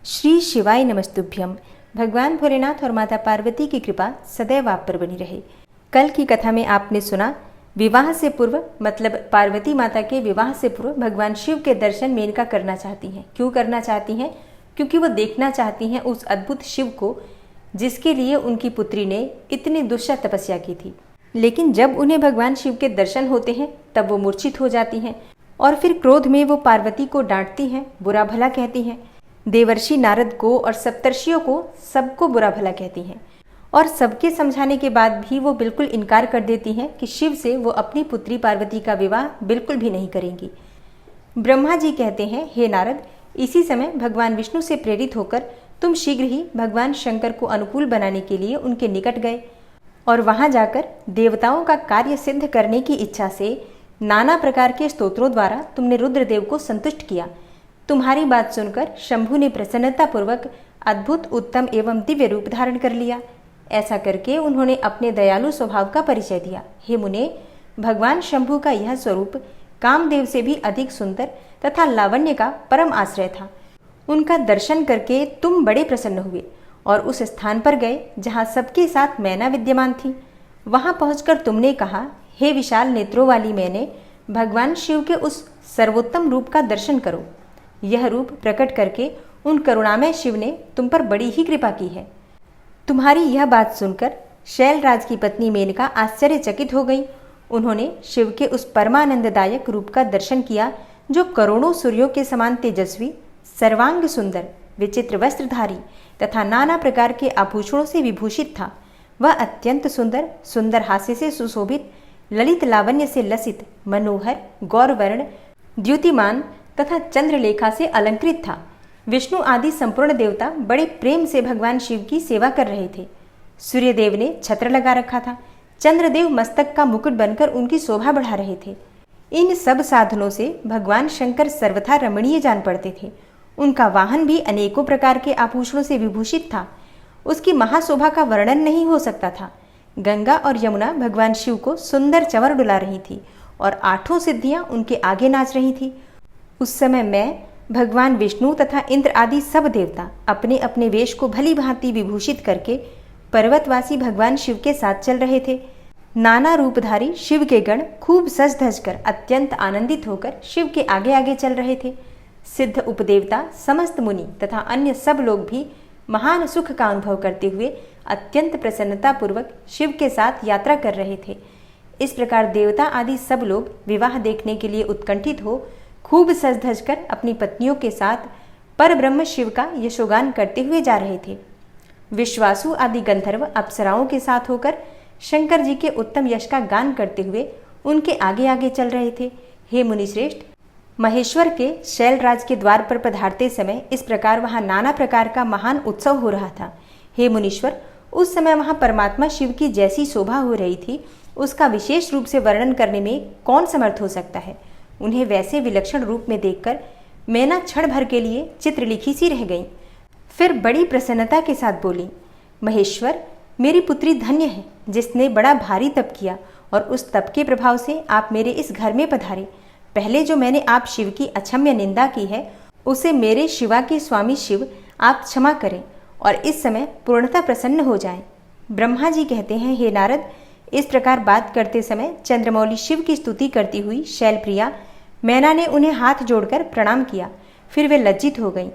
श्री शिवाय नमस्तुभ्यम। भगवान भोलेनाथ और माता पार्वती की कृपा सदैव आप पर बनी रहे। कल की कथा में आपने सुना, विवाह से पूर्व मतलब पार्वती माता के विवाह से पूर्व भगवान शिव के दर्शन मेनका करना चाहती हैं। क्यों करना चाहती हैं? क्योंकि वो देखना चाहती हैं उस अद्भुत शिव को जिसके लिए उनकी पुत्री ने इतनी दुष्ट तपस्या की थी। लेकिन जब उन्हें भगवान शिव के दर्शन होते हैं तब वो मूर्छित हो जाती हैं और फिर क्रोध में वो पार्वती को डांटती हैं, बुरा भला कहती हैं। देवर्षि नारद को और सप्तर्षियों को सबको बुरा भला कहती हैं और सबके समझाने के बाद भी वो बिल्कुल इनकार कर देती हैं कि शिव से वो अपनी पुत्री पार्वती का विवाह बिल्कुल भी नहीं करेंगी। ब्रह्मा जी कहते हैं, हे नारद, इसी समय भगवान विष्णु से प्रेरित होकर तुम शीघ्र ही भगवान शंकर को अनुकूल बनाने के लिए उनके निकट गए और वहां जाकर देवताओं का कार्य सिद्ध करने की इच्छा से नाना प्रकार के स्तोत्रों द्वारा तुमने रुद्रदेव को संतुष्ट किया। तुम्हारी बात सुनकर शंभु ने प्रसन्नतापूर्वक अद्भुत, उत्तम एवं दिव्य रूप धारण कर लिया। ऐसा करके उन्होंने अपने दयालु स्वभाव का परिचय दिया। हे मुने, भगवान शंभु का यह स्वरूप कामदेव से भी अधिक सुंदर तथा लावण्य का परम आश्रय था। उनका दर्शन करके तुम बड़े प्रसन्न हुए और उस स्थान पर गए जहाँ सबके साथ मैना विद्यमान थी। वहाँ पहुँचकर तुमने कहा, हे विशाल नेत्रों वाली मैंने, भगवान शिव के उस सर्वोत्तम रूप का दर्शन करो। यह रूप प्रकट करके उन करुणामय शिव ने तुम पर बड़ी ही कृपा की है। तुम्हारी यह बात सुनकर शैलराज की पत्नी मेनका आश्चर्यचकित हो गई। उन्होंने शिव के उस परमानंददायक रूप का दर्शन किया जो करोड़ों सूर्यों के समान तेजस्वी, सर्वांग सुंदर, विचित्र वस्त्रधारी तथा नाना प्रकार के आभूषणों से विभूषित था। वह अत्यंत सुंदर, सुंदर हास्य से सुशोभित, ललित लावण्य से लसित, मनोहर, गौरवर्ण, द्युतिमान तथा चंद्रलेखा से अलंकृत था। विष्णु आदि संपूर्ण देवता बड़े प्रेम से भगवान शिव की सेवा कर रहे थे। सूर्यदेव ने छत्र लगा रखा था। चंद्रदेव मस्तक का मुकुट बनकर उनकी शोभा बढ़ा रहे थे। इन सब साधनों से भगवान शंकर सर्वथा रमणीय जान पड़ते थे। उनका वाहन भी अनेकों प्रकार के आभूषणों से विभूषित था। उसकी महाशोभा का वर्णन नहीं हो सकता था। गंगा और यमुना भगवान शिव को सुंदर चंवर डुला रही थी और 8 सिद्धियां उनके आगे नाच रही थी। उस समय मैं, भगवान विष्णु तथा इंद्र आदि सब देवता अपने अपने वेश को भली भांति विभूषित करके पर्वतवासी भगवान शिव के साथ चल रहे थे। नाना रूपधारी शिव के गण खूब सज धज कर अत्यंत आनंदित होकर शिव के आगे आगे चल रहे थे। सिद्ध उपदेवता, समस्त मुनि तथा अन्य सब लोग भी महान सुख का अनुभव करते हुए अत्यंत प्रसन्नतापूर्वक शिव के साथ यात्रा कर रहे थे। इस प्रकार देवता आदि सब लोग विवाह देखने के लिए उत्कंठित हो खूब सज धज कर अपनी पत्नियों के साथ परब्रह्म शिव का यशोगान करते हुए जा रहे थे। विश्वासु आदि गंधर्व अप्सराओं के साथ होकर शंकर जी के उत्तम यश का गान करते हुए उनके आगे आगे चल रहे थे। हे मुनिश्रेष्ठ, महेश्वर के शैलराज के द्वार पर पधारते समय इस प्रकार वहां नाना प्रकार का महान उत्सव हो रहा था। हे मुनीश्वर, उस समय वहां परमात्मा शिव की जैसी शोभा हो रही थी उसका विशेष रूप से वर्णन करने में कौन समर्थ हो सकता है। उन्हें वैसे विलक्षण रूप में देखकर मैना क्षण भर के लिए चित्रलिखी सी रह गई। फिर बड़ी प्रसन्नता के साथ बोली, महेश्वर, मेरी पुत्री धन्य है जिसने बड़ा भारी तप किया और उस तप के प्रभाव से आप मेरे इस घर में पधारे। पहले जो मैंने आप शिव की अक्षम्य निंदा की है उसे मेरे शिवा के स्वामी शिव आप क्षमा करें और इस समय पूर्णतः प्रसन्न हो जाएं। ब्रह्मा जी कहते हैं, हे नारद, इस प्रकार बात करते समय चंद्रमौली शिव की स्तुति करती हुई शैलप्रिया मैना ने उन्हें हाथ जोड़कर प्रणाम किया। फिर वे लज्जित हो गईं।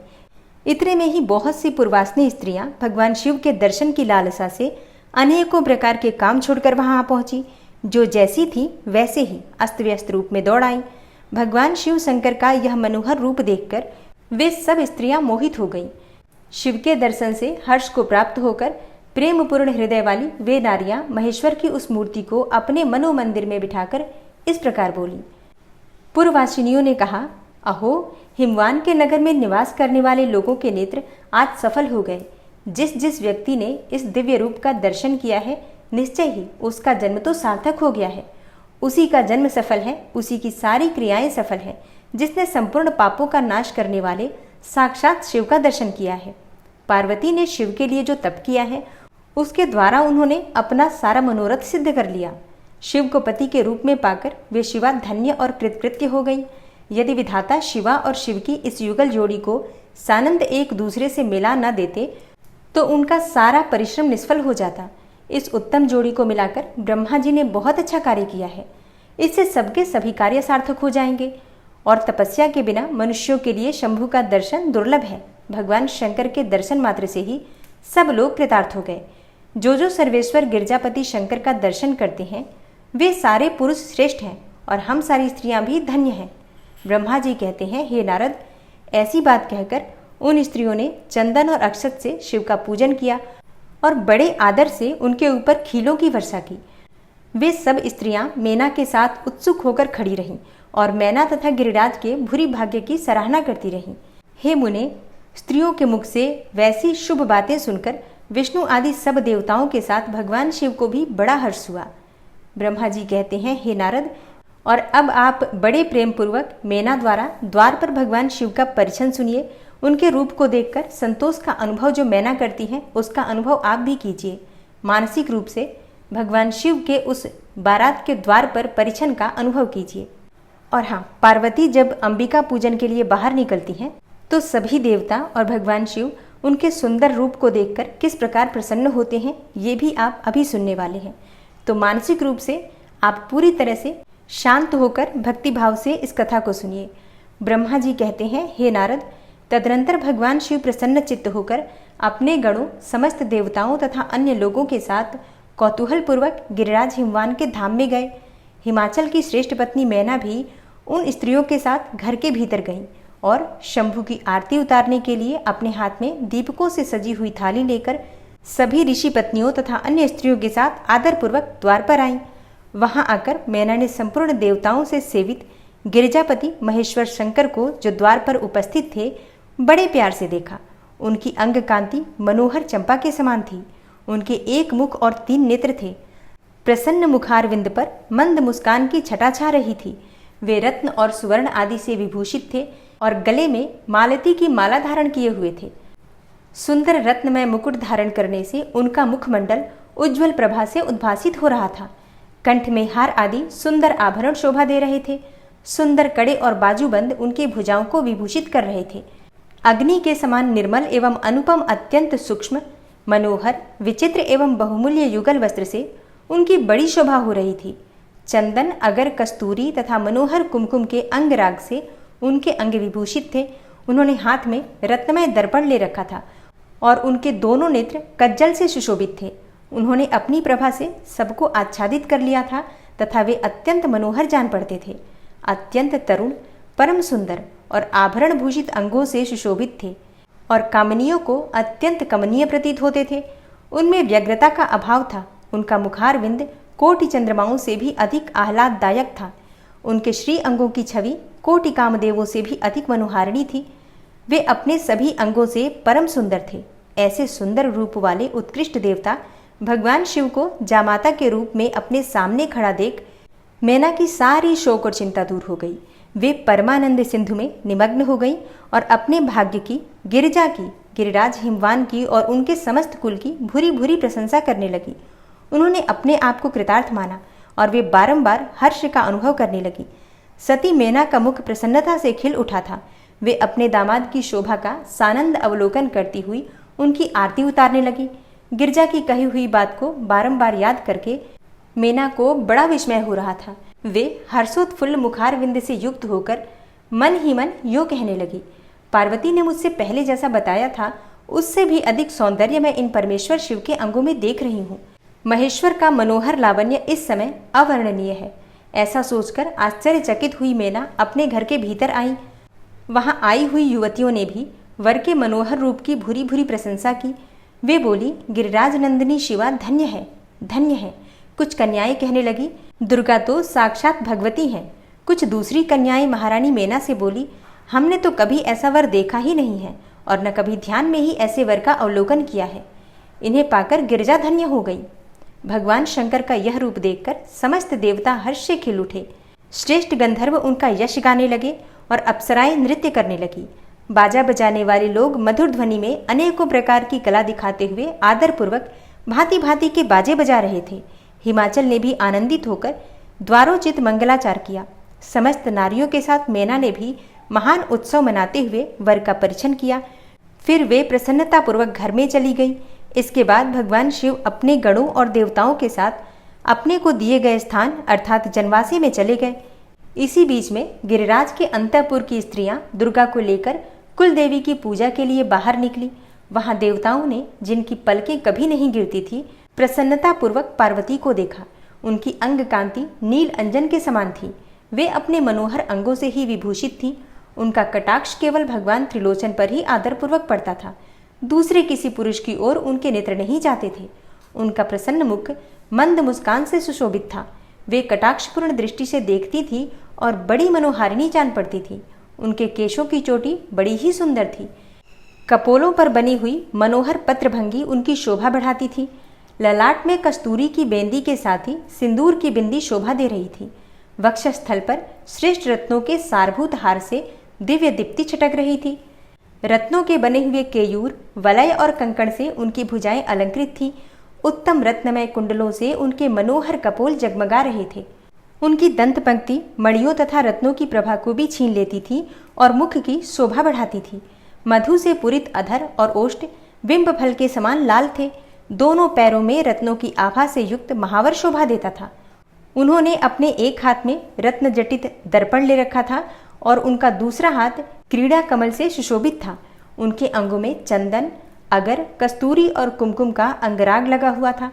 इतने में ही बहुत सी पूर्वासनी स्त्रियां भगवान शिव के दर्शन की लालसा से अनेकों प्रकार के काम छोड़कर वहां आ पहुंची। जो जैसी थी वैसे ही अस्त व्यस्त रूप में दौड़ आई। भगवान शिव शंकर का यह मनोहर रूप देखकर वे सब स्त्रियां मोहित हो गईं। शिव के दर्शन से हर्ष को प्राप्त होकर प्रेमपूर्ण हृदय वाली वे नारियां महेश्वर की उस मूर्ति को अपने मनोमंदिर में बिठाकर इस प्रकार बोली। पूर्ववासिनियों ने कहा, अहो, हिमवान के नगर में निवास करने वाले लोगों के नेत्र आज सफल हो गए। जिस जिस व्यक्ति ने इस दिव्य रूप का दर्शन किया है निश्चय ही उसका जन्म तो सार्थक हो गया है। उसी का जन्म सफल है, उसी की सारी क्रियाएं सफल है जिसने संपूर्ण पापों का नाश करने वाले साक्षात शिव का दर्शन किया है। पार्वती ने शिव के लिए जो तप किया है उसके द्वारा उन्होंने अपना सारा मनोरथ सिद्ध कर लिया। शिव को पति के रूप में पाकर वे शिवा धन्य और कृतकृत्य हो गई। यदि विधाता शिवा और शिव की इस युगल जोड़ी को सानंद एक दूसरे से मिला न देते तो उनका सारा परिश्रम निष्फल हो जाता। इस उत्तम जोड़ी को मिलाकर ब्रह्मा जी ने बहुत अच्छा कार्य किया है। इससे सबके सभी कार्य सार्थक हो जाएंगे और तपस्या के बिना मनुष्यों के लिए शंभु का दर्शन दुर्लभ है। भगवान शंकर के दर्शन मात्र से ही सब लोग कृतार्थ हो गए। जो सर्वेश्वर गिरजापति शंकर का दर्शन करते हैं वे सारे पुरुष श्रेष्ठ हैं और हम सारी स्त्रियां भी धन्य हैं। ब्रह्मा जी कहते हैं, हे नारद, ऐसी बात कहकर उन स्त्रियों ने चंदन और अक्षत से शिव का पूजन किया और बड़े आदर से उनके ऊपर खीलों की वर्षा की। वे सब स्त्रियां मैना के साथ उत्सुक होकर खड़ी रहीं और मैना तथा गिरिराज के भूरी भाग्य की सराहना करती रहीं। हे मुने, स्त्रियों के मुख से वैसी शुभ बातें सुनकर विष्णु आदि सब देवताओं के साथ भगवान शिव को भी बड़ा हर्ष हुआ। ब्रह्मा जी कहते हैं, हे नारद, और अब आप बड़े प्रेम पूर्वक मैना द्वारा द्वार पर भगवान शिव का परिछन सुनिए। उनके रूप को देखकर संतोष का अनुभव जो मैना करती हैं उसका अनुभव आप भी कीजिए। मानसिक रूप से भगवान शिव के उस बारात के द्वार पर परिछन का अनुभव कीजिए। और हाँ, पार्वती जब अंबिका पूजन के लिए बाहर निकलती हैं तो सभी देवता और भगवान शिव उनके सुंदर रूप को देखकर किस प्रकार प्रसन्न होते हैं ये भी आप अभी सुनने वाले हैं। तो मानसिक रूप से आप पूरी तरह से शांत होकर भक्ति भाव से इस कथा को सुनिए। ब्रह्मा जी कहते हैं, हे नारद, तदनंतर भगवान शिव प्रसन्न चित्त होकर अपने गणों, समस्त देवताओं तथा अन्य लोगों के साथ कौतूहल पूर्वक गिरिराज हिमवान के धाम में गए। हिमाचल की श्रेष्ठ पत्नी मैना भी उन स्त्रियों के साथ घर के भीतर गईं और शंभु की आरती उतारने के लिए अपने हाथ में दीपकों से सजी हुई थाली लेकर सभी ऋषि पत्नियों तथा अन्य स्त्रियों के साथ आदरपूर्वक द्वार पर आईं। वहां आकर मैना ने संपूर्ण देवताओं से सेवित गिरिजापति महेश्वर शंकर को, जो द्वार पर उपस्थित थे, बड़े प्यार से देखा। उनकी अंग कांति मनोहर चंपा के समान थी। उनके एक मुख और 3 नेत्र थे। प्रसन्न मुखारविंद पर मंद मुस्कान की छटा छा रही थी। वे रत्न और सुवर्ण आदि से विभूषित थे और गले में मालती की माला धारण किए हुए थे। सुंदर रत्नमय मुकुट धारण करने से उनका मुखमंडल उज्ज्वल प्रभा से उद्भासित हो रहा था। कंठ में हार आदि सुंदर आभरण शोभा दे रहे थे। सुंदर कड़े और बाजूबंद उनके भुजाओं को विभूषित कर रहे थे। अग्नि के समान निर्मल एवं अनुपम, अत्यंत सूक्ष्म, मनोहर, विचित्र एवं बहुमूल्य युगल वस्त्र से उनकी बड़ी शोभा हो रही थी। चंदन, अगर, कस्तूरी तथा मनोहर कुमकुम के अंगराग से उनके अंग विभूषित थे। उन्होंने हाथ में रत्नमय दर्पण ले रखा था और उनके दोनों नेत्र कज्जल से सुशोभित थे। उन्होंने अपनी प्रभा से सबको आच्छादित कर लिया था तथा वे अत्यंत मनोहर जान पड़ते थे। अत्यंत तरुण, परम सुंदर और आभरण भूषित अंगों से सुशोभित थे और कामनियों को अत्यंत कमनीय प्रतीत होते थे। उनमें व्यग्रता का अभाव था। उनका मुखारविंद कोटि चंद्रमाओं से भी अधिक आह्लाददायक था। उनके श्री अंगों की छवि कोटि कामदेवों से भी अधिक मनोहारिणी थी। वे अपने सभी अंगों से परम सुंदर थे। ऐसे सुंदर रूप वाले उत्कृष्ट देवता भगवान शिव को जामाता के रूप में अपने सामने खड़ा देख मैना की सारी शोक और चिंता दूर हो गई। वे परमानंद सिंधु में निमग्न हो गई और अपने भाग्य की, गिरिजा की, गिरिराज हिमवान की और उनके समस्त कुल की भूरी भूरी प्रशंसा करने लगी। उन्होंने अपने आप को कृतार्थ माना और वे बारंबार हर्ष का अनुभव करने लगी। सती मैना का मुख प्रसन्नता से खिल उठा था। वे अपने दामाद की शोभा का सानंद अवलोकन करती हुई उनकी आरती उतारने लगी। गिरजा की कही हुई बात को बारंबार याद करके मैना को बड़ा विस्मय हो रहा था। वे हर्षोत्फुल्ल मुखारविंद से युक्त होकर मन ही मन यूँ कहने लगी, पार्वती ने मुझसे पहले जैसा बताया था उससे भी अधिक सौंदर्य मैं इन परमेश्वर शिव के अंगों में देख रही हूँ। महेश्वर का मनोहर लावण्य इस समय अवर्णनीय है। ऐसा सोचकर आश्चर्यचकित हुई मैना अपने घर के भीतर आई। वहां आई हुई युवतियों ने भी वर के मनोहर रूप की भूरी भूरी प्रशंसा की। वे बोली, गिरिराज नंदिनी शिवा धन्य है, धन्य है। कुछ कन्याएं कहने लगी, दुर्गा तो साक्षात भगवती हैं। कुछ दूसरी कन्याएं महारानी मैना से बोली, हमने तो कभी ऐसा वर देखा ही नहीं है और न कभी ध्यान में ही ऐसे वर का अवलोकन किया है। इन्हें पाकर गिरिजा धन्य हो गई। भगवान शंकर का यह रूप देखकर समस्त देवता हर्ष से खिल उठे। श्रेष्ठ गंधर्व उनका यश गाने लगे और अप्सराएं नृत्य करने लगी। बाजा बजाने वाले लोग मधुर ध्वनि में अनेकों प्रकार की कला दिखाते हुए आदरपूर्वक भांति भांति के बाजे बजा रहे थे। हिमाचल ने भी आनंदित होकर द्वारोचित मंगलाचार किया। समस्त नारियों के साथ मैना ने भी महान उत्सव मनाते हुए वर का परीक्षण किया। फिर वे प्रसन्नतापूर्वक घर में चली गई। इसके बाद भगवान शिव अपने गणों और देवताओं के साथ अपने को दिए गए स्थान अर्थात जनवासी में चले गए। इसी बीच में गिरिराज के अंतःपुर की स्त्रियां दुर्गा को लेकर कुल देवी की पूजा के लिए बाहर निकली। वहां देवताओं ने, जिनकी पलकें कभी नहीं गिरती थी, प्रसन्नतापूर्वक पार्वती को देखा। उनकी अंग कांति नील अंजन के समान थी। वे अपने मनोहर अंगों से ही विभूषित थीं। उनका कटाक्ष केवल भगवान त्रिलोचन पर ही आदरपूर्वक पड़ता था। दूसरे किसी पुरुष की ओर उनके नेत्र नहीं जाते थे। उनका प्रसन्न मुख मंद मुस्कान से सुशोभित था। वे कटाक्षपूर्ण दृष्टि से देखती थी और बड़ी मनोहारिणी जान पड़ती थी। उनके केशों की चोटी बड़ी ही सुंदर थी। कपोलों पर बनी हुई मनोहर पत्रभंगी उनकी शोभा बढ़ाती थी। ललाट में कस्तूरी की बेंदी के साथ ही सिंदूर की बिंदी शोभा दे रही थी। वक्षस्थल पर श्रेष्ठ रत्नों के सारभूत हार से दिव्य दीप्ति छटक रही थी। रत्नों के बने हुए केयूर, वलय और कंकण से उनकी भुजाएं अलंकृत थीं। उत्तम रत्नमय कुंडलों से उनके मनोहर कपोल जगमगा रहे थे। उनकी दंत पंक्ति मणियों तथा रत्नों की प्रभा को भी छीन लेती थी और मुख की शोभा बढ़ाती थी। मधु से पूरित अधर और ओष्ठ बिंब फल के समान लाल थे। दोनों पैरों में रत्नों की आभा से युक्त महावर शोभा देता था। उन्होंने अपने एक हाथ में रत्न जटित दर्पण ले रखा था और उनका दूसरा हाथ क्रीड़ा कमल से सुशोभित था। उनके अंगों में चंदन, अगर, कस्तूरी और कुमकुम का अंगराग लगा हुआ था।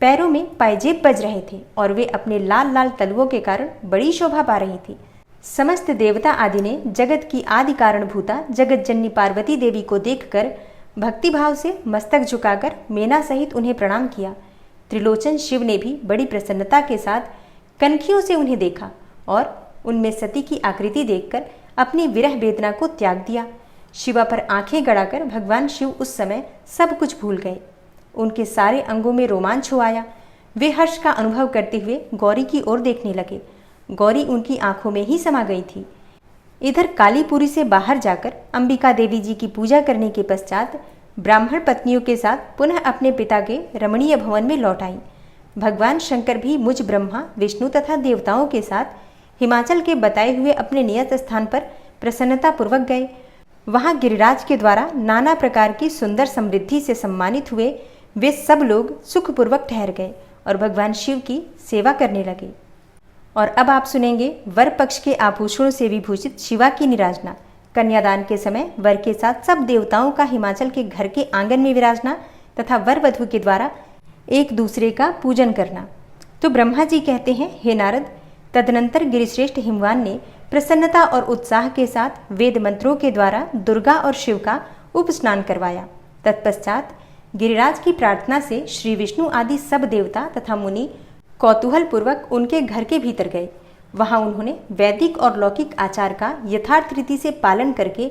पैरों में पायजेब बज रहे थे और वे अपने लाल लाल तलवों के कारण बड़ी शोभा पा रही थी। समस्त देवता आदि ने जगत की आदि कारणभूता जगत जननी पार्वती देवी को देखकर भक्तिभाव से मस्तक झुकाकर मेना सहित उन्हें प्रणाम किया। त्रिलोचन शिव ने भी बड़ी प्रसन्नता के साथ कनखियों से उन्हें देखा और उनमें सती की आकृति देखकर अपनी विरह वेदना को त्याग दिया। शिवा पर आंखें गड़ाकर भगवान शिव उस समय सब कुछ भूल गए। उनके सारे अंगों में रोमांच हो आया। वे हर्ष का अनुभव करते हुए गौरी की ओर देखने लगे। गौरी उनकी आंखों में ही समा गई थी। इधर कालीपुरी से बाहर जाकर अंबिका देवी जी की पूजा करने के पश्चात ब्राह्मण पत्नियों के साथ पुनः अपने पिता के रमणीय भवन में लौट आई। भगवान शंकर भी मुझ ब्रह्मा, विष्णु तथा देवताओं के साथ हिमाचल के बताए हुए अपने नियत स्थान पर प्रसन्नतापूर्वक गए। वहां गिरिराज के द्वारा नाना प्रकार की सुंदर समृद्धि से सम्मानित हुए वे सब लोग सुखपूर्वक ठहर गए और भगवान शिव की सेवा करने लगे। और अब आप सुनेंगे वर पक्ष के आभूषणों से विभूषित शिवा की निराजना। कन्यादान के समय वर के साथ सब देवताओं का हिमाचल के घर के आंगन में विराजना तथा वर वधु के द्वारा एक दूसरे का पूजन करना। तो ब्रह्मा जी कहते हैं, हे नारद, तदनंतर गिरिश्रेष्ठ हिमवान ने प्रसन्नता और उत्साह के साथ वेद मंत्रों के द्वारा दुर्गा और शिव का उपस्नान करवाया। तत्पश्चात गिरिराज की प्रार्थना से श्री विष्णु आदि सब देवता तथा मुनि कौतूहल पूर्वक उनके घर के भीतर गए। वहां उन्होंने वैदिक और लौकिक आचार का यथार्थ रीति से पालन करके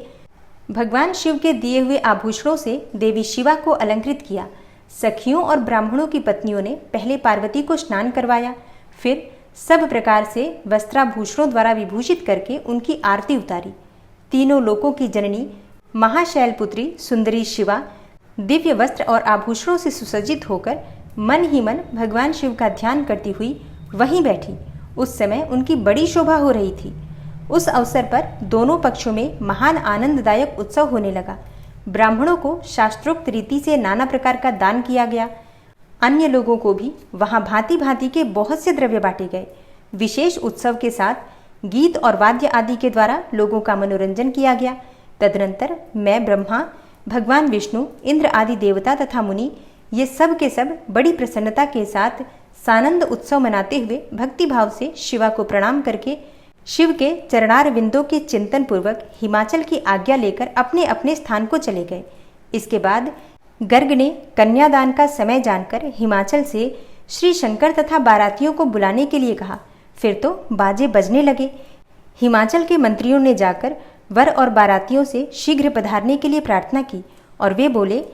भगवान शिव के दिए हुए आभूषणों से देवी शिवा को अलंकृत किया। सखियों और ब्राह्मणों की पत्नियों ने पहले पार्वती को स्नान करवाया, फिर सब प्रकार से वस्त्राभूषणों द्वारा विभूषित करके उनकी आरती उतारी। तीनों लोकों की जननी महाशैलपुत्री सुंदरी शिवा दिव्य वस्त्र और आभूषणों से सुसज्जित होकर मन ही मन भगवान शिव का ध्यान करती हुई वहीं बैठी। उस समय उनकी बड़ी शोभा हो रही थी। उस अवसर पर दोनों पक्षों में महान आनंददायक उत्सव होने लगा। ब्राह्मणों को शास्त्रोक्त रीति से नाना प्रकार का दान किया गया। अन्य लोगों को भी वहां भांति भांति के बहुत से द्रव्य बांटे गए। विशेष उत्सव के साथ गीत और वाद्य आदि के द्वारा लोगों का मनोरंजन किया गया। तदनंतर मैं ब्रह्मा, भगवान विष्णु, इंद्र आदि देवता तथा मुनि ये सब के सब बड़ी प्रसन्नता के साथ सानंद उत्सव मनाते हुए भक्तिभाव से शिवा को प्रणाम करके शिव के चरणार विंदों के चिंतन पूर्वक हिमाचल की आज्ञा लेकर अपने अपने स्थान को चले गए। इसके बाद गर्ग ने कन्यादान का समय जानकर हिमाचल से श्री शंकर तथा बारातियों को बुलाने के लिए कहा। फिर तो बाजे बजने लगे। हिमाचल के मंत्रियों ने जाकर वर और बारातियों से शीघ्र पधारने के लिए प्रार्थना की और वे बोले,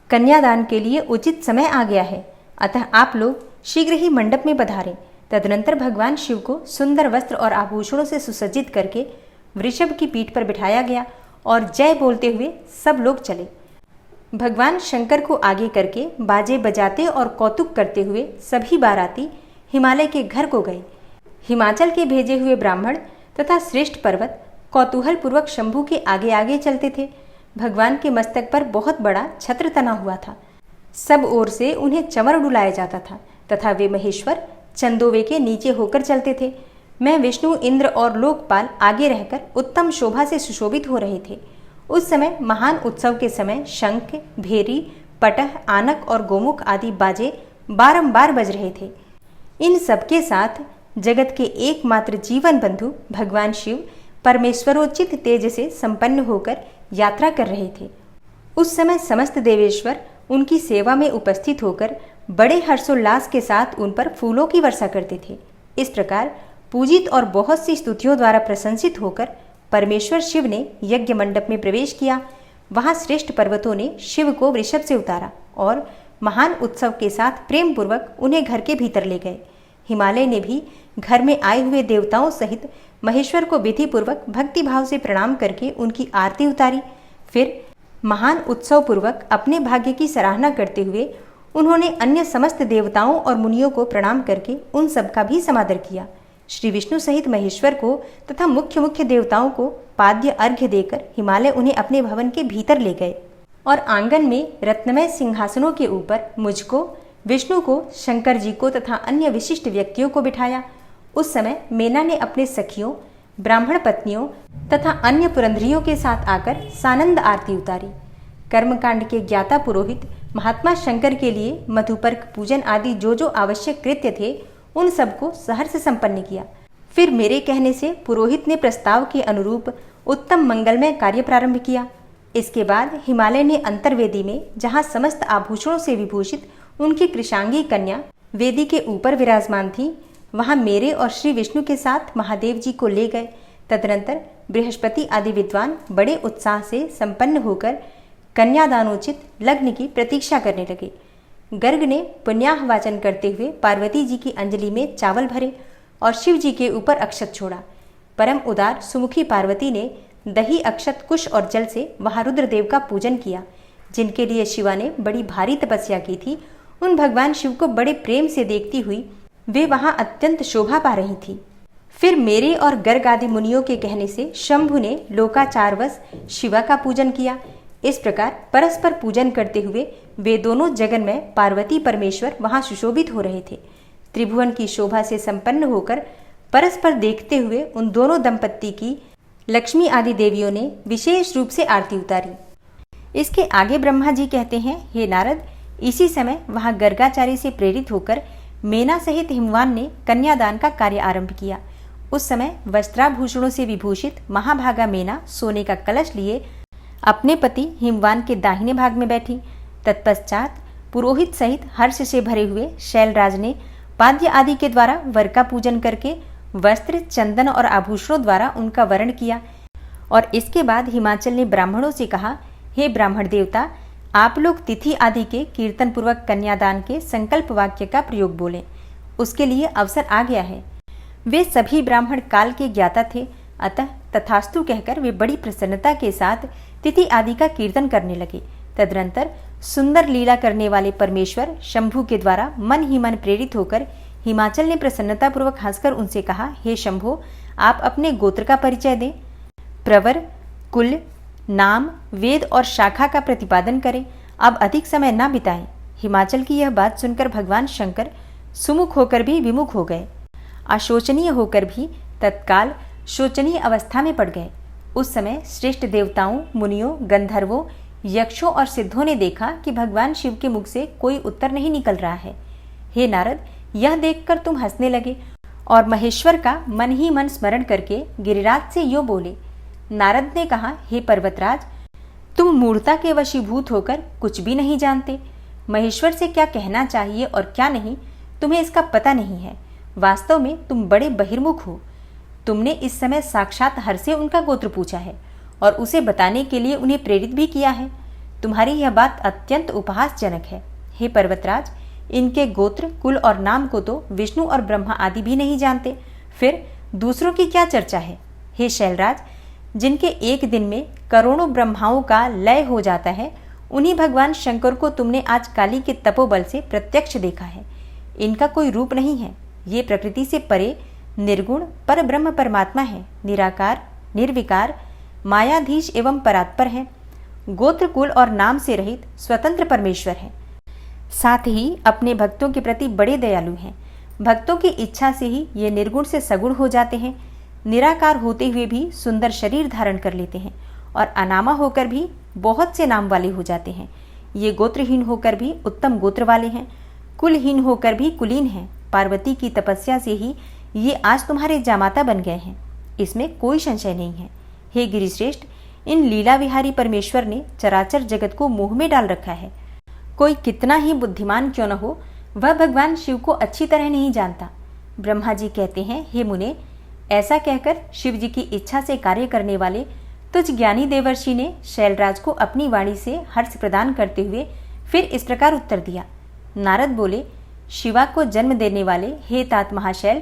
कन्यादान के लिए उचित समय आ गया है, अतः आप लोग शीघ्र ही मंडप में पधारें। तदनंतर भगवान शिव को सुंदर वस्त्र और आभूषणों से सुसज्जित करके वृषभ की पीठ पर बिठाया गया और जय बोलते हुए सब लोग चले। भगवान शंकर को आगे करके बाजे बजाते और कौतुक करते हुए सभी बाराती हिमालय के घर को गए। हिमाचल के भेजे हुए ब्राह्मण तथा श्रेष्ठ पर्वत कौतूहल पूर्वक शंभू के आगे आगे चलते थे। भगवान के मस्तक पर बहुत बड़ा छत्र तना हुआ था। सब ओर से उन्हें चंवर डुलाया जाता था तथा वे महेश्वर चंदोवे के नीचे होकर चलते थे। मैं, विष्णु, इंद्र और लोकपाल आगे रहकर उत्तम शोभा से सुशोभित हो रहे थे। उस समय महान उत्सव के समय शंख, भेरी, पटह, आनक और गोमुख आदि बाजे बारंबार बज रहे थे। इन सबके साथ जगत के एकमात्र जीवन बंधु भगवान शिव परमेश्वरोचित तेज से संपन्न होकर यात्रा कर रहे थे। उस समय समस्त देवेश्वर उनकी सेवा में उपस्थित होकर बड़े हर्षोल्लास के साथ उन पर फूलों की वर्षा करते थे। इस प्रकार पूजित और बहुत सी स्तुतियों द्वारा प्रशंसित होकर परमेश्वर शिव ने यज्ञ मंडप में प्रवेश किया। वहां श्रेष्ठ पर्वतों ने शिव को वृषभ से उतारा और महान उत्सव के साथ प्रेम पूर्वक उन्हें घर के भीतर ले गए। हिमालय ने भी घर में आए हुए देवताओं सहित महेश्वर को विधि पूर्वक भक्ति भाव से प्रणाम करके उनकी आरती उतारी। फिर महान उत्सव पूर्वक अपने भाग्य की सराहना करते हुए उन्होंने अन्य समस्त देवताओं और मुनियों को प्रणाम करके उन सबका भी समादर किया। श्री विष्णु सहित महेश्वर को तथा मुख्य मुख्य देवताओं को पाद्य अर्घ्य देकर हिमालय उन्हें अपने भवन के भीतर ले गए और आंगन में रत्नमय सिंहासनों के ऊपर मुझको, विष्णु को, शंकर जी को तथा अन्य विशिष्ट व्यक्तियों को बिठाया। उस समय मेना ने अपने सखियों, ब्राह्मण पत्नियों तथा अन्य पुरंधरियों के साथ आकर सानंद आरती उतारी। कर्मकांड के ज्ञाता पुरोहित महात्मा शंकर के लिए मधुपर्क पूजन आदि जो जो आवश्यक कृत्य थे उन सबको सहर्ष संपन्न किया। फिर मेरे कहने से पुरोहित ने प्रस्ताव के अनुरूप उत्तम मंगलमय कार्य प्रारंभ किया। इसके बाद हिमालय ने अंतर्वेदी में, जहाँ समस्त आभूषणों से विभूषित उनकी कृशांगी कन्या वेदी के ऊपर विराजमान थी, वहां मेरे और श्री विष्णु के साथ महादेव जी को ले गए। तदनंतर बृहस्पति आदि विद्वान बड़े उत्साह से संपन्न होकर कन्यादानोचित लग्न की प्रतीक्षा करने लगे। गर्ग ने पुण्याह वाचन करते हुए पार्वती जी की अंजलि में चावल भरे और शिव जी के ऊपर अक्षत छोड़ा। परम उदार सुमुखी पार्वती ने दही, अक्षत, कुश और जल से वहां रुद्रदेव का पूजन किया। जिनके लिए शिवा ने बड़ी भारी तपस्या की थी, उन भगवान शिव को बड़े प्रेम से देखती हुई वे वहां अत्यंत शोभा पा रही थी। फिर मेरे और गर्ग आदि मुनियों के कहने से शंभु ने लोकाचारवश शिवा का पूजन किया। इस प्रकार परस्पर पूजन करते हुए वे दोनों जगन में पार्वती परमेश्वर वहां सुशोभित हो रहे थे। त्रिभुवन की शोभा से संपन्न होकर परस्पर देखते हुए उन दोनों दंपत्ति की लक्ष्मी आदि देवियों ने विशेष रूप से आरती उतारी। इसके आगे ब्रह्मा जी कहते हैं, हे नारद, इसी समय वहां गर्गाचार्य से प्रेरित होकर मेना सहित हिमवान ने कन्यादान का कार्य आरंभ किया। उस समय वस्त्राभूषणों से विभूषित महाभागा मेना सोने का कलश लिए अपने पति हिमवान के दाहिने भाग में बैठी। तत्पश्चात पुरोहित सहित हर्ष से भरे हुए शैलराज ने पाद्य आदि के द्वारा वर का पूजन करके वस्त्र, चंदन और आभूषणों द्वारा उनका वरण किया। और इसके बाद हिमाचल ने ब्राह्मणों से कहा, हे ब्राह्मण देवता, आप लोग तिथि आदि के कीर्तन पूर्वक कन्यादान के संकल्प वाक्य का प्रयोग बोलें। उसके लिए अवसर आ गया है। वे सभी ब्राह्मण काल के ज्ञाता थे, अतः तथास्तु कहकर वे बड़ी प्रसन्नता के साथ तिथि आदि का कीर्तन करने लगे। तदनंतर सुंदर लीला करने वाले परमेश्वर शंभु के द्वारा मन ही मन प्रेरित होकर हिमाचल ने प्रसन्नतापूर्वक हंसकर उनसे कहा, हे शंभो, आप अपने गोत्र का परिचय दें। प्रवर, कुल, नाम, वेद और शाखा का प्रतिपादन करें। अब अधिक समय न बिताएं। हिमाचल की यह बात सुनकर भगवान शंकर सुमुख होकर भी विमुख हो गए, अशोचनीय होकर भी तत्काल शोचनीय अवस्था में पड़ गए। उस समय श्रेष्ठ देवताओं, मुनियों, गंधर्वों, यक्षों और सिद्धों ने देखा कि भगवान शिव के मुख से कोई उत्तर नहीं निकल रहा है। हे नारद, यह देखकर तुम हंसने लगे और महेश्वर का मन ही मन स्मरण करके गिरिराज से यो बोले। नारद ने कहा, हे पर्वतराज, तुम मूढ़ता के वशीभूत होकर कुछ भी नहीं जानते। महेश्वर से क्या कहना चाहिए और क्या नहीं, तुम्हें इसका पता नहीं है। वास्तव में तुम बड़े बहिर्मुख हो। तुमने इस समय साक्षात हर से उनका गोत्र पूछा है और उसे बताने के लिए उन्हें प्रेरित भी किया है। तुम्हारी यह बात अत्यंत उपहासजनक है। हे पर्वतराज, इनके गोत्र, कुल और नाम को तो विष्णु और ब्रह्मा आदि भी नहीं जानते, फिर दूसरों की क्या चर्चा है। हे शैलराज, जिनके एक दिन में करोड़ों ब्रह्माओं का लय हो जाता है, उन्हीं भगवान शंकर को तुमने आज काली के तपोबल से प्रत्यक्ष देखा है। इनका कोई रूप नहीं है। ये प्रकृति से परे निर्गुण पर ब्रह्म परमात्मा है, निराकार, निर्विकार, मायाधीश एवं परात्पर हैं, गोत्र कुल और नाम से रहित स्वतंत्र परमेश्वर हैं। साथ ही अपने भक्तों के प्रति बड़े दयालु हैं। भक्तों की इच्छा से ही ये निर्गुण से सगुण हो जाते हैं, निराकार होते हुए भी सुंदर शरीर धारण कर लेते हैं और अनामा होकर भी बहुत से नाम वाले हो जाते हैं। ये गोत्रहीन होकर भी उत्तम गोत्र वाले हैं, कुलहीन होकर भी कुलीन हैं। पार्वती की तपस्या से ही ये आज तुम्हारे जामाता बन गए हैं, इसमें कोई संशय नहीं है। हे गिरिश्रेष्ठ, इन लीला विहारी परमेश्वर ने चराचर जगत को मोह में डाल रखा है। कोई कितना ही बुद्धिमान क्यों न हो, वह भगवान शिव को अच्छी तरह नहीं जानता। ब्रह्मा जी कहते हैं, हे मुने, ऐसा कहकर शिव जी की इच्छा से कार्य करने वाले तुझ ज्ञानी देवर्षि ने शैलराज को अपनी वाणी से हर्ष प्रदान करते हुए फिर इस प्रकार उत्तर दिया। नारद बोले, शिवा को जन्म देने वाले हे तात महाशैल,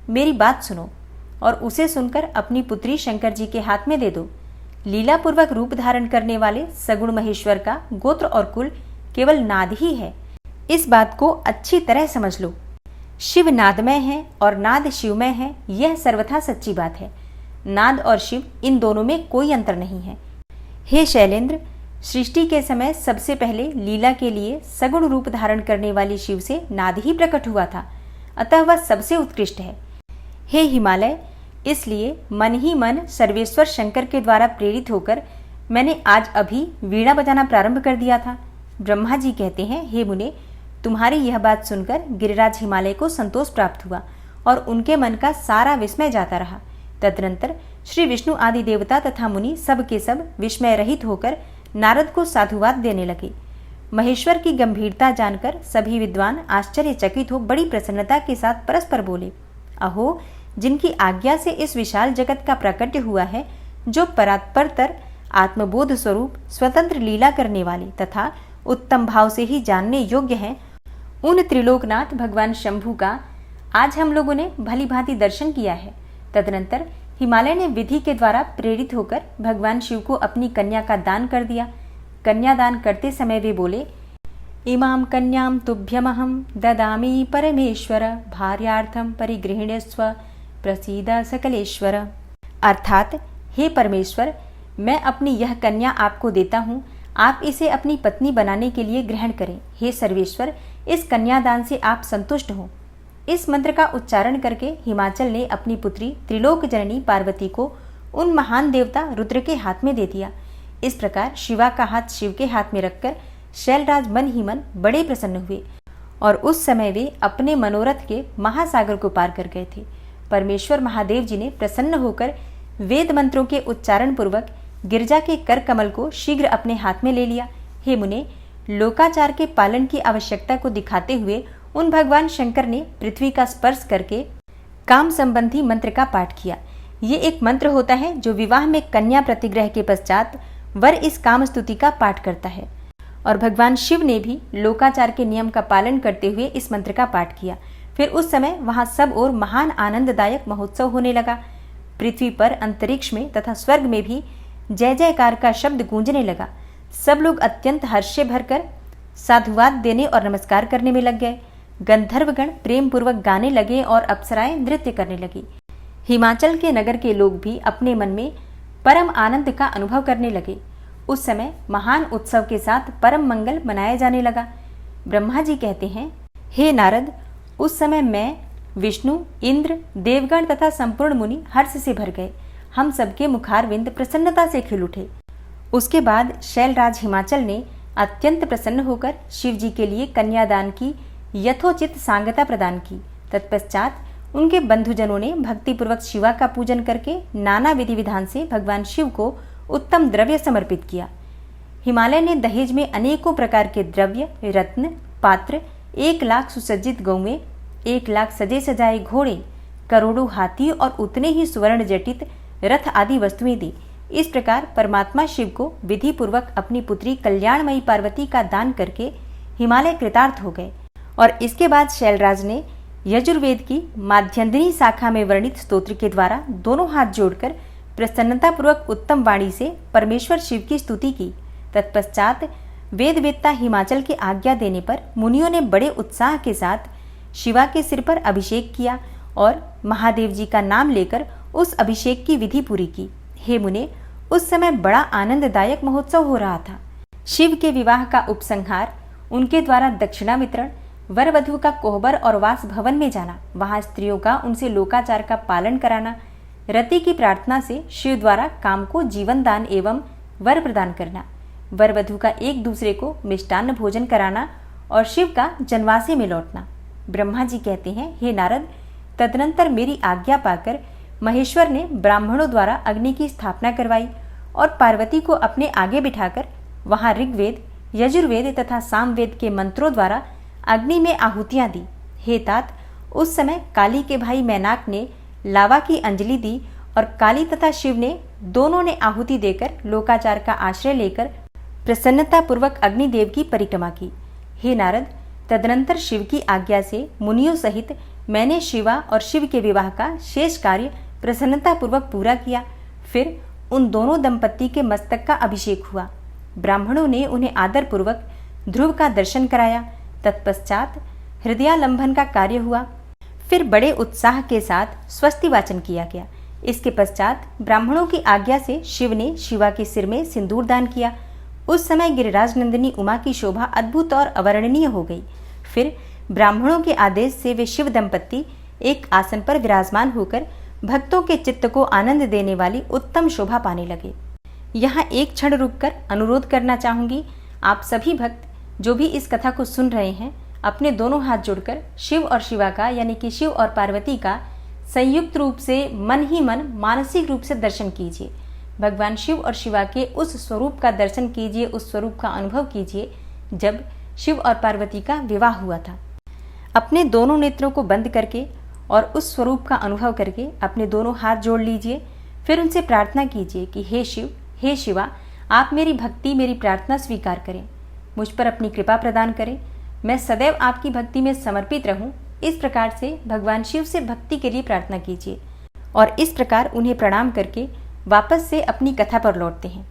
मेरी बात सुनो और उसे सुनकर अपनी पुत्री शंकर जी के हाथ में दे दो। लीला पूर्वक रूप धारण करने वाले सगुण महेश्वर का गोत्र और कुल केवल नाद ही है। इस बात को अच्छी तरह समझ लो। शिव नादमय है और नाद शिवमय है, यह सर्वथा सच्ची बात है। नाद और शिव इन दोनों में कोई अंतर नहीं है। हे शैलेंद्र, सृष्टि के समय सबसे पहले लीला के लिए सगुण रूप धारण करने वाली शिव से नाद ही प्रकट हुआ था, अतः वह सबसे उत्कृष्ट है। हे हिमालय, इसलिए मन ही मन सर्वेश्वर शंकर के द्वारा प्रेरित होकर मैंने आज अभी वीणा बजाना प्रारंभ कर दिया था। ब्रह्मा जी कहते हैं, हे मुने, तुम्हारी यह बात सुनकर गिरिराज हिमालय को संतोष प्राप्त हुआ और उनके मन का सारा विस्मय जाता रहा। तदनंतर श्री विष्णु आदि देवता तथा मुनि सब के सब विस्मय रहित होकर नारद को साधुवाद देने लगे। महेश्वर की गंभीरता जानकर सभी विद्वान आश्चर्यचकित हो बड़ी प्रसन्नता के साथ परस्पर बोले, अहो, जिनकी आज्ञा से इस विशाल जगत का प्राकट्य हुआ है, जो परात्परतर आत्मबोध स्वरूप स्वतंत्र लीला करने वाले तथा उत्तम भाव से ही जानने योग्य हैं, उन त्रिलोकनाथ भगवान शंभु का आज हम लोगों ने भली भांति दर्शन किया है। तदनंतर हिमालय ने विधि के द्वारा प्रेरित होकर भगवान शिव को अपनी कन्या का दान कर दिया। कन्यादान करते समय वे बोले, इमां कन्यां तुभ्यमहं ददामि परमेश्वर, भार्यार्थं परिगृह्णस्व प्रसीद सकलेश्वर। अर्थात, हे परमेश्वर, मैं अपनी यह कन्या आपको देता हूँ, आप इसे अपनी पत्नी बनाने के लिए ग्रहण करें। हे सर्वेश्वर, इस कन्यादान से आप संतुष्ट हो। इस मंत्र का उच्चारण करके हिमाचल ने अपनी पुत्री त्रिलोक जननी पार्वती को उन महान देवता रुद्र के हाथ में दे दिया। इस प्रकार शिवा का हाथ शिव के हाथ में रखकर शैलराज मन ही मन बड़े प्रसन्न हुए और उस समय वे अपने मनोरथ के महासागर को पार कर गए थे। परमेश्वर महादेव जी ने प्रसन्न होकर वेद मंत्रों के उच्चारण पूर्वक गिरजा के कर कमल को शीघ्र अपने हाथ में ले लिया। हे मुने, लोकाचार के पालन की आवश्यकता को दिखाते हुए उन भगवान शंकर ने पृथ्वी का स्पर्श करके काम संबंधी मंत्र का पाठ किया। ये एक मंत्र होता है जो विवाह में कन्या प्रतिग्रह के पश्चात वर इस काम स्तुति का पाठ करता है और भगवान शिव ने भी लोकाचार के नियम का पालन करते हुए इस मंत्र का पाठ किया। फिर उस समय वहां सब ओर महान आनंददायक महोत्सव होने लगा। पृथ्वी पर, अंतरिक्ष में तथा स्वर्ग में भी जय जयकार का शब्द गूंजने लगा। सब लोग अत्यंत हर्ष से भरकर साधुवाद देने और नमस्कार करने में लग गए। गंधर्वगण प्रेम पूर्वक गाने लगे और अप्सराएं नृत्य करने लगी। हिमाचल के नगर के लोग भी अपने मन में परम आनंद का अनुभव करने लगे। उस समय महान उत्सव के साथ परम मंगल मनाया जाने लगा। ब्रह्मा जी कहते हैं, हे नारद, उस समय मैं, विष्णु, इंद्र, देवगण तथा संपूर्ण मुनि हर्ष से भर गए। हम सबके मुखारविंद प्रसन्नता से खिल उठे। उसके बाद शैलराज हिमाचल ने अत्यंत प्रसन्न होकर शिव जी के लिए कन्यादान की यथोचित सांगता प्रदान की। तत्पश्चात उनके बंधुजनों ने भक्तिपूर्वक शिवा का पूजन करके नाना विधि विधान से भगवान शिव को उत्तम द्रव्य समर्पित किया। हिमालय ने दहेज में अनेकों प्रकार के द्रव्य, रत्न, पात्र, 1 लाख सुसज्जित गौवें, 1 लाख सजे सजाए घोड़े, करोड़ों हाथी और उतने ही सुवर्ण जटित रथ आदि वस्तुएं दी। इस प्रकार परमात्मा शिव को विधि पूर्वक अपनी पुत्री कल्याणमयी पार्वती का दान करके हिमालय कृतार्थ हो गए। और इसके बाद शैलराज ने यजुर्वेद की माध्यंदिनी शाखा में वर्णित स्तोत्र के द्वारा दोनों हाथ जोड़कर प्रसन्नतापूर्वक उत्तम वाणी से परमेश्वर शिव की स्तुति की। तत्पश्चात वेदवेत्ता हिमाचल के आज्ञा देने पर मुनियों ने बड़े उत्साह के साथ शिवा के सिर पर अभिषेक किया और महादेव जी का नाम लेकर उस अभिषेक की विधि पूरी की। हे मुने, उस समय बड़ा आनंददायक महोत्सव हो रहा था। शिव के विवाह का उपसंहार, उनके द्वारा दक्षिणा वितरण, वर वधु का कोहबर और वास भवन में जाना, वहां स्त्रियों का उनसे लोकाचार का पालन कराना, रति की प्रार्थना से शिव द्वारा काम को जीवन दान एवं वर प्रदान करना, वर वधु का एक दूसरे को मिष्टान्न भोजन कराना और शिव का जनवासे में लौटना। ब्रह्मा जी कहते हैं, हे नारद, तदनंतर मेरी आज्ञा पाकर महेश्वर ने ब्राह्मणों द्वारा अग्नि की स्थापना करवाई और पार्वती को अपने आगे बिठाकर वहां ऋग्वेद, यजुर्वेद तथा सामवेद के मंत्रों द्वारा अग्नि में आहुतियां दी। हे तात, उस समय काली के भाई मैनाक ने लावा की अंजलि दी और काली तथा शिव ने दोनों ने आहुति देकर लोकाचार का आश्रय लेकर प्रसन्नतापूर्वक अग्निदेव की परिक्रमा की। हे नारद, तदनंतर शिव की आज्ञा से मुनियों सहित मैंने शिवा और शिव के विवाह का शेष कार्य प्रसन्नतापूर्वक पूरा किया। फिर उन दोनों दंपत्ति के मस्तक का अभिषेक हुआ। ब्राह्मणों ने उन्हें आदरपूर्वक ध्रुव का दर्शन कराया। तत्पश्चात हृदयालंबन का कार्य हुआ। फिर बड़े उत्साह के साथ स्वस्ति वाचन किया गया। इसके पश्चात ब्राह्मणों की आज्ञा से शिव ने शिवा के सिर में सिंदूर दान किया। उस समय गिरिराज नंदिनी उमा की शोभा अद्भुत और अवर्णनीय हो गई। फिर ब्राह्मणों के आदेश से वे शिव दंपत्ति एक आसन पर विराजमान होकर भक्तों के चित्त को आनंद देने वाली उत्तम शोभा पाने लगे। यहाँ एक क्षण रुककर अनुरोध करना चाहूंगी, आप सभी भक्त जो भी इस कथा को सुन रहे हैं, अपने दोनों हाथ जोड़कर शिव और शिवा का यानी कि शिव और पार्वती का संयुक्त रूप से मन ही मन मानसिक रूप से दर्शन कीजिए। भगवान शिव और शिवा के उस स्वरूप का दर्शन कीजिए, उस स्वरूप का अनुभव कीजिए जब शिव और पार्वती का विवाह हुआ था। अपने दोनों नेत्रों को बंद करके और उस स्वरूप का अनुभव करके अपने दोनों हाथ जोड़ लीजिए। फिर उनसे प्रार्थना कीजिए कि हे शिव, हे शिवा, आप मेरी भक्ति, मेरी प्रार्थना स्वीकार करें, मुझ पर अपनी कृपा प्रदान करें, मैं सदैव आपकी भक्ति में समर्पित रहूं। इस प्रकार से भगवान शिव से भक्ति के लिए प्रार्थना कीजिए और इस प्रकार उन्हें प्रणाम करके वापस से अपनी कथा पर लौटते हैं।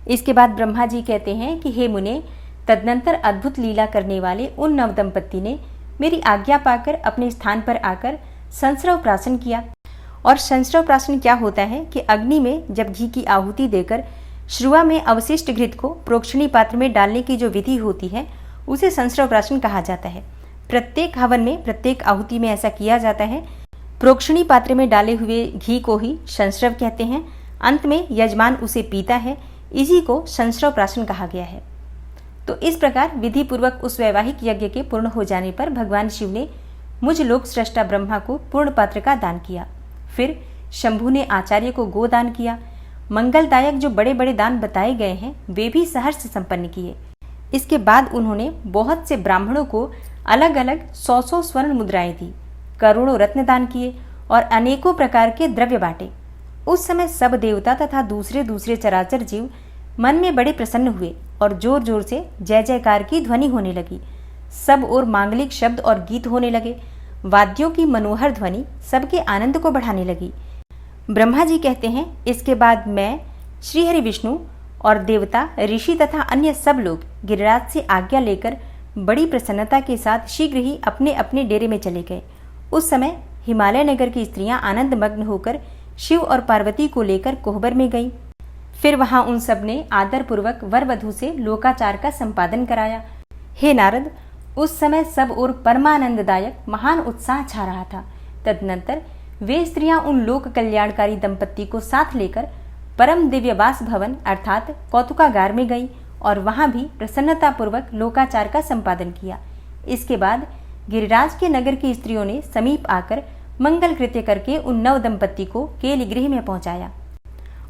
इसके बाद ब्रह्मा जी कहते हैं कि हे मुने, तदनंतर अद्भुत लीला करने वाले उन नवदंपत्ति ने मेरी आज्ञा पाकर अपने स्थान पर आकर संस्रव प्राशन किया। और संस्रव प्राशन क्या होता है कि अग्नि में जब घी की आहुति देकर श्रुआ में अवशिष्ट घृत को प्रोक्षणी पात्र में डालने की जो विधि होती है उसे संस्रव प्राशन कहा जाता है। प्रत्येक हवन में, प्रत्येक आहुति में ऐसा किया जाता है। प्रोक्षणी पात्र में डाले हुए घी को ही संस्रव कहते हैं। अंत में यजमान उसे पीता है, इसी को संस्रव प्राशन कहा गया है। तो इस प्रकार विधि पूर्वक उस वैवाहिक यज्ञ के पूर्ण हो जाने पर भगवान शिव ने मुझ लोक सृष्टा ब्रह्मा को पूर्ण पात्र का दान किया। फिर शंभु ने आचार्य को गोदान किया। मंगलदायक जो बड़े बड़े दान बताए गए हैं वे भी सहर्ष संपन्न किए। इसके बाद उन्होंने बहुत से ब्राह्मणों को अलग अलग 100 स्वर्ण मुद्राएं दी, करोड़ों रत्न दान किए और अनेकों प्रकार के द्रव्य बांटे। उस समय सब देवता तथा दूसरे दूसरे चराचर जीव मन में बड़े प्रसन्न हुए और जोर जोर से जय जयकार की ध्वनि होने लगी। सब ओर मांगलिक शब्द और गीत होने लगे। वाद्यों की मनोहर ध्वनि सबके आनंद को बढ़ाने लगी। ब्रह्मा जी कहते हैं, इसके बाद मैं, श्रीहरि विष्णु और देवता, ऋषि तथा अन्य सब लोग गिरिराज से आज्ञा लेकर बड़ी प्रसन्नता के साथ शीघ्र ही अपने अपने डेरे में चले गए। उस समय हिमालय नगर की स्त्रियां आनंद मग्न होकर शिव और पार्वती को लेकर कोहबर में गईं। फिर वहां उन सब ने आदरपूर्वक वर वधु से लोकाचार का संपादन कराया। हे नारद, उस समय सब ओर परमानंददायक महान उत्साह छा रहा था। तदनंतर वे स्त्रियां उन लोक कल्याणकारी दंपत्ति को साथ लेकर परम दिव्य वास भवन अर्थात कौतुकागार में गई और वहां भी प्रसन्नतापूर्वक लोकाचार का संपादन किया। इसके बाद गिरिराज के नगर की स्त्रियों ने समीप आकर मंगल कृत्य करके उन नव दंपत्ति को केलिगृह में पहुंचाया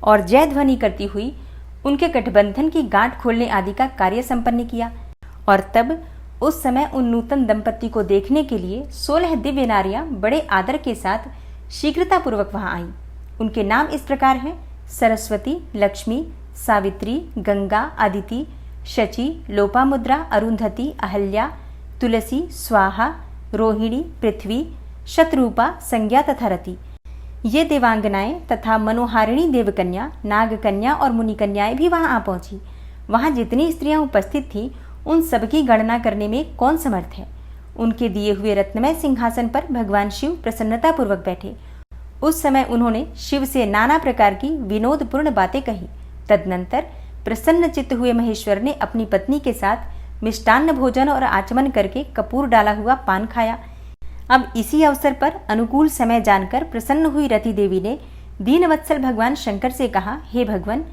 और जय ध्वनि करती हुई उनके गठबंधन की गांठ खोलने आदि का कार्य संपन्न किया। और तब उस समय उन नूतन दंपत्ति को देखने के लिए 16 दिव्य नारियां बड़े आदर के साथ शीघ्रतापूर्वक वहां आईं। उनके नाम इस प्रकार हैं: सरस्वती, लक्ष्मी, सावित्री, गंगा, अदिति, शची, लोपामुद्रा, अरुंधति, अहल्या, तुलसी, स्वाहा, रोहिणी, पृथ्वी, शतरूपा, संज्ञा तथा रति। ये देवांगनाएं तथा मनोहारिणी देवकन्या, नागकन्या और मुनिकन्याएं भी वहां आ पहुंची। वहां जितनी स्त्रियां उपस्थित थीं उन सबकी गणना करने में कौन समर्थ है। उनके दिए हुए रत्नमय सिंहासन पर भगवान शिव प्रसन्नतापूर्वक बैठे। उस समय उन्होंने शिव से नाना प्रकार की विनोदपूर्ण बातें कही। तदनंतर प्रसन्न चित्त हुए महेश्वर ने अपनी पत्नी के साथ मिष्टान्न भोजन और आचमन करके कपूर डाला हुआ पान खाया। अब इसी अवसर पर अनुकूल समय जानकर प्रसन्न हुई रति देवी ने दीनवत्सल भगवान शंकर से कहा, हे भगवान,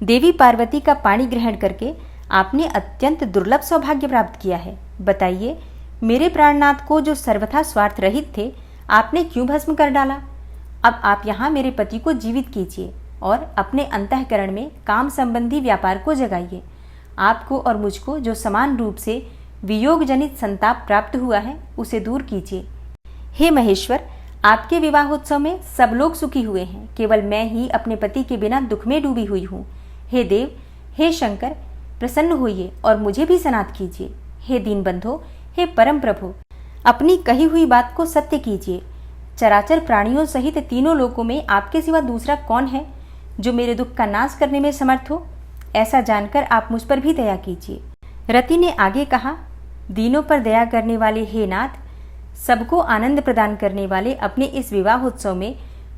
देवी पार्वती का पाणी ग्रहण करके आपने अत्यंत दुर्लभ सौभाग्य प्राप्त किया है। बताइए, मेरे प्राणनाथ को जो सर्वथा स्वार्थ रहित थे, आपने क्यों भस्म कर डाला? अब आप यहाँ मेरे पति को जीवित कीजिए और अपने अंतःकरण में काम संबंधी व्यापार को जगाइए। आपको और मुझको जो समान रूप से वियोग जनित संताप प्राप्त हुआ है, उसे दूर कीजिए। हे महेश्वर, आपके विवाहोत्सव में सब लोग सुखी हुए हैं, केवल मैं ही अपने पति के बिना दुख में डूबी हुई हूँ। हे देव, हे शंकर, प्रसन्न होइए और मुझे भी सनाथ कीजिए। हे दीनबंधो, हे परम प्रभु, अपनी कही हुई बात को सत्य कीजिए। चराचर प्राणियों सहित तीनों लोकों में आपके सिवा दूसरा कौन है जो मेरे दुख का नाश करने में समर्थ हो? ऐसा जानकर आप मुझ पर भी दया कीजिए। रति ने आगे कहा, दीनों पर दया करने वाले हे नाथ, सबको आनंद प्रदान करने वाले अपने इस विवाहोत्सव में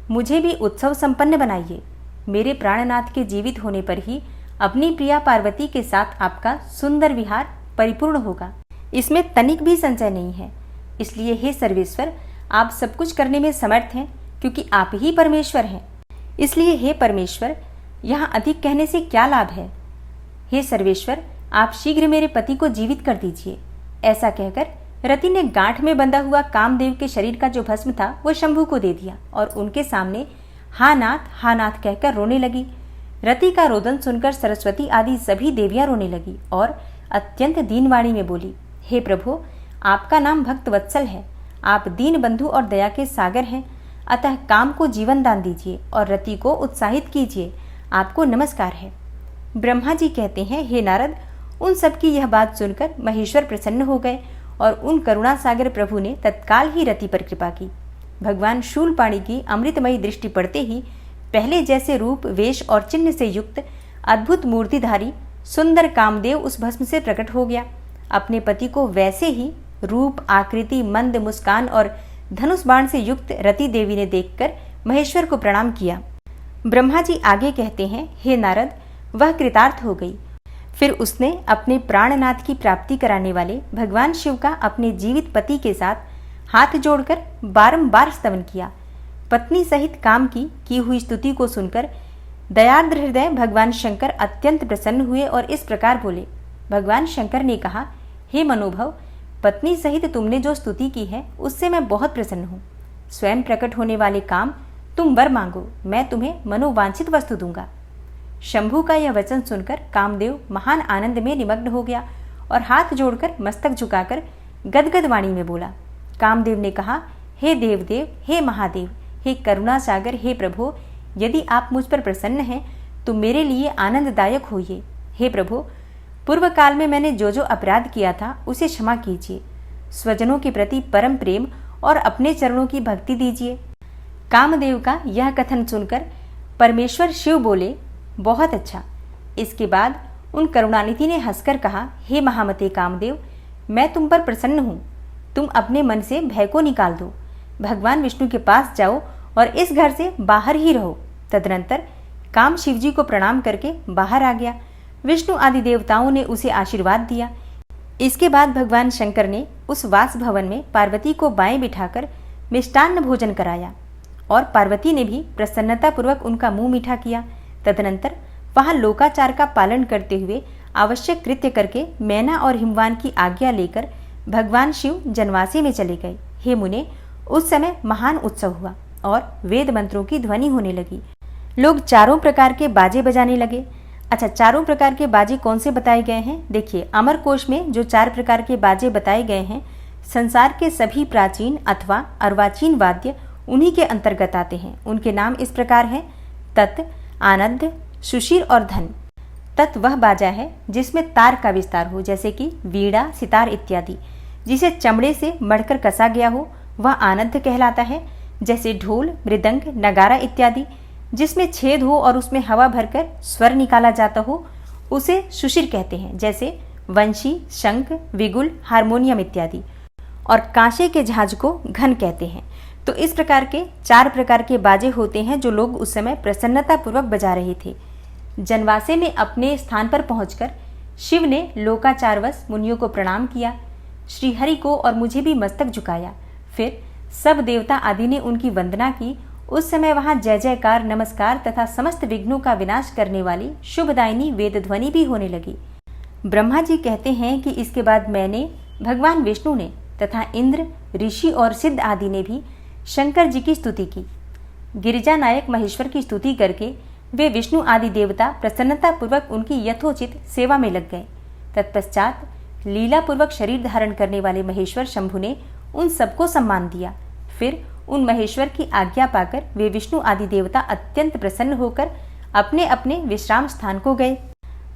मुझे भी उत्सव संपन्न बनाइए। मेरे प्राणनाथ के जीवित होने पर ही अपनी प्रिया पार्वती के साथ आपका सुंदर विहार परिपूर्ण होगा। इसमें तनिक भी संशय नहीं है। इसलिए हे सर्वेश्वर, आप सब कुछ करने में समर्थ हैं, क्योंकि आप ही परमेश्वर हैं। इसलिए हे परमेश्वर, यहाँ अधिक कहने से क्या लाभ है? हे सर्वेश्वर, आप शीघ्र मेरे पति को जीवित कर दीजिए। ऐसा कहकर रति ने गांठ में बंधा हुआ कामदेव के शरीर का जो भस्म था वो शंभू को दे दिया और उनके सामने हा नाथ कहकर रोने लगी। रति का रोदन सुनकर सरस्वती आदि सभी देवियां रोने लगी और अत्यंत दीनवाणी में बोली, हे प्रभु, आपका नाम भक्त वत्सल है। आप दीन बंधु और दया के सागर हैं। अतः काम को जीवन दान दीजिए और रति को उत्साहित कीजिए। आपको नमस्कार है। ब्रह्मा जी कहते हैं, हे नारद, उन सब की यह बात सुनकर महेश्वर प्रसन्न हो गए और उन करुणा सागर प्रभु ने तत्काल ही रति पर कृपा की। भगवान शूलपाणी की अमृतमयी दृष्टि पड़ते ही पहले जैसे रूप, वेश और चिन्ह से युक्त अद्भुत मूर्तिधारी सुंदर कामदेव उस भस्म से प्रकट हो गया। अपने पति को वैसे ही रूप, आकृति, मंद मुस्कान और धनुष बाण से युक्त रति देवी ने देखकर महेश्वर को प्रणाम किया। ब्रह्मा जी आगे कहते हैं, हे नारद, वह कृतार्थ हो गई। फिर उसने अपने प्राणनाथ की प्राप्ति कराने वाले भगवान शिव का अपने जीवित पति के साथ हाथ जोड़कर बारंबार स्तवन किया। पत्नी सहित काम की हुई स्तुति को सुनकर दयार्द्र हृदय भगवान शंकर अत्यंत प्रसन्न हुए और इस प्रकार बोले। भगवान शंकर ने कहा, हे मनोभव, पत्नी सहित तुमने जो स्तुति की है उससे मैं बहुत प्रसन्न हूँ। स्वयं प्रकट होने वाले काम, तुम वर मांगो, मैं तुम्हें मनोवांछित वस्तु दूंगा। शंभू का यह वचन सुनकर कामदेव महान आनंद में निमग्न हो गया और हाथ जोड़कर मस्तक झुकाकर गदगद वाणी में बोला। कामदेव ने कहा, हे देवदेव, हे महादेव, हे करुणा सागर, हे प्रभु, यदि आप मुझ पर प्रसन्न हैं तो मेरे लिए आनंददायक होइए। हे प्रभु, पूर्व काल में मैंने जो जो अपराध किया था उसे क्षमा कीजिए। स्वजनों के प्रति परम प्रेम और अपने चरणों की भक्ति दीजिए। कामदेव का यह कथन सुनकर परमेश्वर शिव बोले, बहुत अच्छा। इसके बाद उन करुणानिधि ने हंसकर कहा, हे महामते कामदेव, मैं तुम पर प्रसन्न हूँ। तुम अपने मन से भय को निकाल दो, भगवान विष्णु के पास जाओ और इस घर से बाहर ही रहो। तदनंतर काम शिवजी को प्रणाम करके बाहर आ गया। विष्णु आदि देवताओं ने उसे आशीर्वाद दिया। इसके बाद भगवान शंकर ने उस वास भवन में पार्वती को बाएं बिठाकर मिष्टान्न भोजन कराया और पार्वती ने भी प्रसन्नतापूर्वक उनका मुंह मीठा किया। तदनंतर वहां लोकाचार का पालन करते हुए आवश्यक कृत्य करके मैना और हिमवान की आज्ञा लेकर भगवान शिव जनवासी में चले गए। हे मुने, उस समय महान उत्सव हुआ और वेद मंत्रों की ध्वनि होने लगी। लोग चारों प्रकार के बाजे बजाने लगे। अच्छा, चारों प्रकार के बाजे कौन से बताए गए हैं? देखिए, अमरकोश में जो 4 प्रकार के बाजे बताए गए हैं, संसार के सभी प्राचीन अथवा अर्वाचीन वाद्य उन्हीं के अंतर्गत आते हैं। उनके नाम इस प्रकार हैं: तत्, आनंद, सुशीर और धन। तत् वह बाजा है जिसमें तार का विस्तार हो, जैसे कि वीणा, सितार इत्यादि। जिसे चमड़े से मढ़कर कसा गया हो वह आनंद कहलाता है, जैसे ढोल, मृदंग, नगारा इत्यादि। जिसमें छेद हो और उसमें हवा भरकर स्वर निकाला जाता हो उसे सुशीर कहते हैं, जैसे वंशी, शंख, विगुल, हारमोनियम इत्यादि। और कांसे के झांझ को घन कहते हैं। तो इस प्रकार के 4 प्रकार के बाजे होते हैं जो लोग उस समय प्रसन्नतापूर्वक बजा रहे थे। जनवासे में अपने स्थान पर पहुंचकर शिव ने लोकाचारवश मुनियों को प्रणाम किया, श्रीहरि को और मुझे भी मस्तक झुकाया। फिर सब देवता आदि ने उनकी वंदना की। उस समय वहां जय जयकार, नमस्कार तथा समस्त विघ्नों का विनाश करने वाली शुभदायिनी वेद ध्वनि भी होने लगी। ब्रह्मा जी कहते हैं कि इसके बाद मैंने, भगवान विष्णु ने तथा इंद्र, ऋषि और सिद्ध आदि ने भी शंकर जी की स्तुति की। गिरिजा नायक महेश्वर की स्तुति करके वे विष्णु आदि देवता प्रसन्नतापूर्वक उनकी यथोचित सेवा में लग गए। तत्पश्चात लीलापूर्वक शरीर धारण करने वाले महेश्वर शंभु ने उन सबको सम्मान दिया। फिर उन महेश्वर की आज्ञा पाकर वे विष्णु आदि देवता अत्यंत प्रसन्न होकर अपने अपने विश्राम स्थान को गए।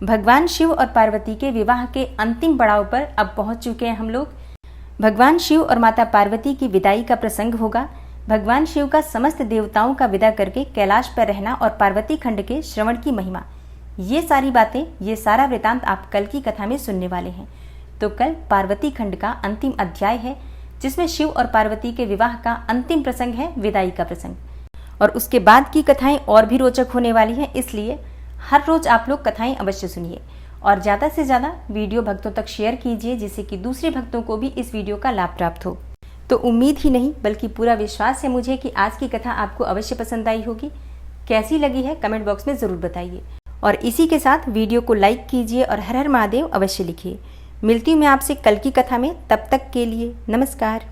भगवान शिव और पार्वती के विवाह के अंतिम पड़ाव पर अब पहुंच चुके हैं हम लोग। भगवान शिव और माता पार्वती की विदाई का प्रसंग होगा। भगवान शिव का समस्त देवताओं का विदा करके कैलाश पर रहना और पार्वती खंड के श्रवण की महिमा, ये सारी बातें, ये सारा वृतांत आप कल की कथा में सुनने वाले हैं। तो कल पार्वती खंड का अंतिम अध्याय है, जिसमें शिव और पार्वती के विवाह का अंतिम प्रसंग है, विदाई का प्रसंग। और उसके बाद की कथाएं और भी रोचक होने वाली हैं, इसलिए हर रोज आप लोग कथाएं अवश्य सुनिए और ज़्यादा से ज़्यादा वीडियो भक्तों तक शेयर कीजिए, जिससे कि दूसरे भक्तों को भी इस वीडियो का लाभ प्राप्त हो। तो उम्मीद ही नहीं बल्कि पूरा विश्वास है मुझे कि आज की कथा आपको अवश्य पसंद आई होगी। कैसी लगी है कमेंट बॉक्स में ज़रूर बताइए और इसी के साथ वीडियो को लाइक कीजिए और हर हर महादेव अवश्य लिखिए। मिलती हूँ मैं आपसे कल की कथा में, तब तक के लिए नमस्कार।